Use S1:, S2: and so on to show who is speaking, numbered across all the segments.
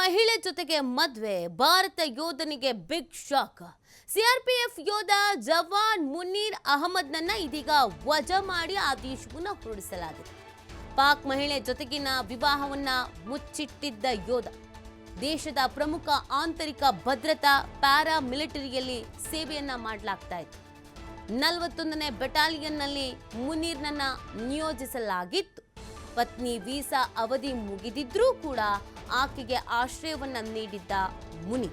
S1: ಮಹಿಳೆ ಜೊತೆಗೆ ಮದ್ವೆ, ಭಾರತ ಯೋಧನಿಗೆ ಬಿಗ್ ಶಾಕ್. ಸಿಆರ್ಪಿಎಫ್ ಯೋಧ ಜವಾನ್ ಮುನೀರ್ ಅಹಮದ್ನನ್ನ ಇದೀಗ ವಜಾ ಮಾಡಿ ಆದೇಶವನ್ನು ಹೊರಡಿಸಲಾಗಿದೆ. ಪಾಕ್ ಮಹಿಳೆ ಜೊತೆಗಿನ ವಿವಾಹವನ್ನ ಮುಚ್ಚಿಟ್ಟಿದ್ದ ಯೋಧ ದೇಶದ ಪ್ರಮುಖ ಆಂತರಿಕ ಭದ್ರತಾ ಪ್ಯಾರಾ ಮಿಲಿಟರಿಯಲ್ಲಿ ಸೇವೆಯನ್ನ ಮಾಡಲಾಗ್ತಾ ಇತ್ತು. 41ನೇ ಬೆಟಾಲಿಯನ್ನಲ್ಲಿ ಮುನೀರ್ನನ್ನ ನಿಯೋಜಿಸಲಾಗಿತ್ತು. ಪತ್ನಿ ವೀಸಾ ಅವಧಿ ಮುಗಿದಿದ್ರೂ ಕೂಡ ಆಕೆಗೆ ಆಶ್ರಯವನ್ನ ನೀಡಿದ್ದ ಮುನಿ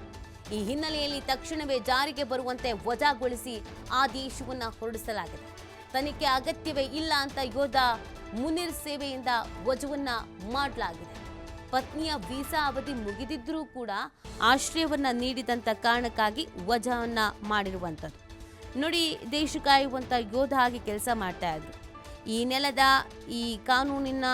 S1: ಈ ಹಿನ್ನೆಲೆಯಲ್ಲಿ ತಕ್ಷಣವೇ ಜಾರಿಗೆ ಬರುವಂತೆ ವಜಾಗೊಳಿಸಿ ಆದೇಶವನ್ನ ಹೊರಡಿಸಲಾಗಿದೆ. ತನಿಖೆ ಅಗತ್ಯವೇ ಇಲ್ಲ ಅಂತ ಯೋಧ ಮುನೀರ್ ಸೇವೆಯಿಂದ ವಜಾವನ್ನ ಮಾಡಲಾಗಿದೆ. ಪತ್ನಿಯ ವೀಸಾ ಅವಧಿ ಮುಗಿದಿದ್ರೂ ಕೂಡ ಆಶ್ರಯವನ್ನ ನೀಡಿದಂತ ಕಾರಣಕ್ಕಾಗಿ ವಜಾವನ್ನ ಮಾಡಿರುವಂಥದ್ದು. ನೋಡಿ, ದೇಶ ಕಾಯುವಂತ ಯೋಧ ಆಗಿ ಕೆಲಸ ಮಾಡ್ತಾ ಇದ್ರು. ಈ ನೆಲದ ಈ ಕಾನೂನಿನ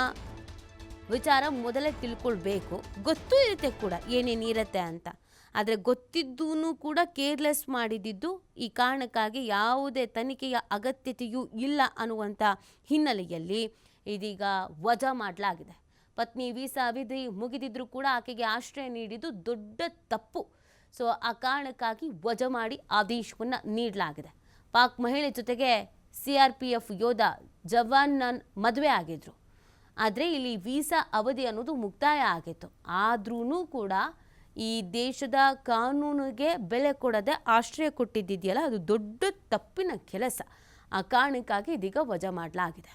S1: ವಿಚಾರ ಮೊದಲೇ ತಿಳ್ಕೊಳ್ಬೇಕು. ಗೊತ್ತೂ ಇರುತ್ತೆ ಕೂಡ ಏನೇನಿರುತ್ತೆ ಅಂತ. ಆದರೆ ಗೊತ್ತಿದ್ದೂ ಕೂಡ ಕೇರ್ಲೆಸ್ ಮಾಡಿದ್ದು ಈ ಕಾರಣಕ್ಕಾಗಿ ಯಾವುದೇ ತನಿಖೆಯ ಅಗತ್ಯತೆಯೂ ಇಲ್ಲ ಅನ್ನುವಂಥ ಹಿನ್ನೆಲೆಯಲ್ಲಿ ಇದೀಗ ವಜಾ ಮಾಡಲಾಗಿದೆ. ಪತ್ನಿ ವೀಸಾ ಅವಧಿ ಮುಗಿದಿದ್ರೂ ಕೂಡ ಆಕೆಗೆ ಆಶ್ರಯ ನೀಡಿದ್ದು ದೊಡ್ಡ ತಪ್ಪು. ಸೊ ಆ ಕಾರಣಕ್ಕಾಗಿ ವಜಾ ಮಾಡಿ ಆದೇಶವನ್ನು ನೀಡಲಾಗಿದೆ. ಪಾಕ್ ಮಹಿಳೆ ಜೊತೆಗೆ ಸಿಆರ್ಪಿಎಫ್ ಯೋಧ ಜವಾನ್ ಮದುವೆ ಆಗಿದ್ರು. ಆದರೆ ಇಲ್ಲಿ ವೀಸಾ ಅವಧಿ ಅನ್ನೋದು ಮುಕ್ತಾಯ ಆಗಿತ್ತು. ಆದ್ರೂ ಕೂಡ ಈ ದೇಶದ ಕಾನೂನಿಗೆ ಬೆಲೆ ಕೊಡದೆ ಆಶ್ರಯ ಕೊಟ್ಟಿದ್ದಿದೆಯಲ್ಲ, ಅದು ದೊಡ್ಡ ತಪ್ಪಿನ ಕೆಲಸ. ಆ ಕಾರಣಕ್ಕಾಗಿ ಇದೀಗ ವಜಾ ಮಾಡಲಾಗಿದೆ.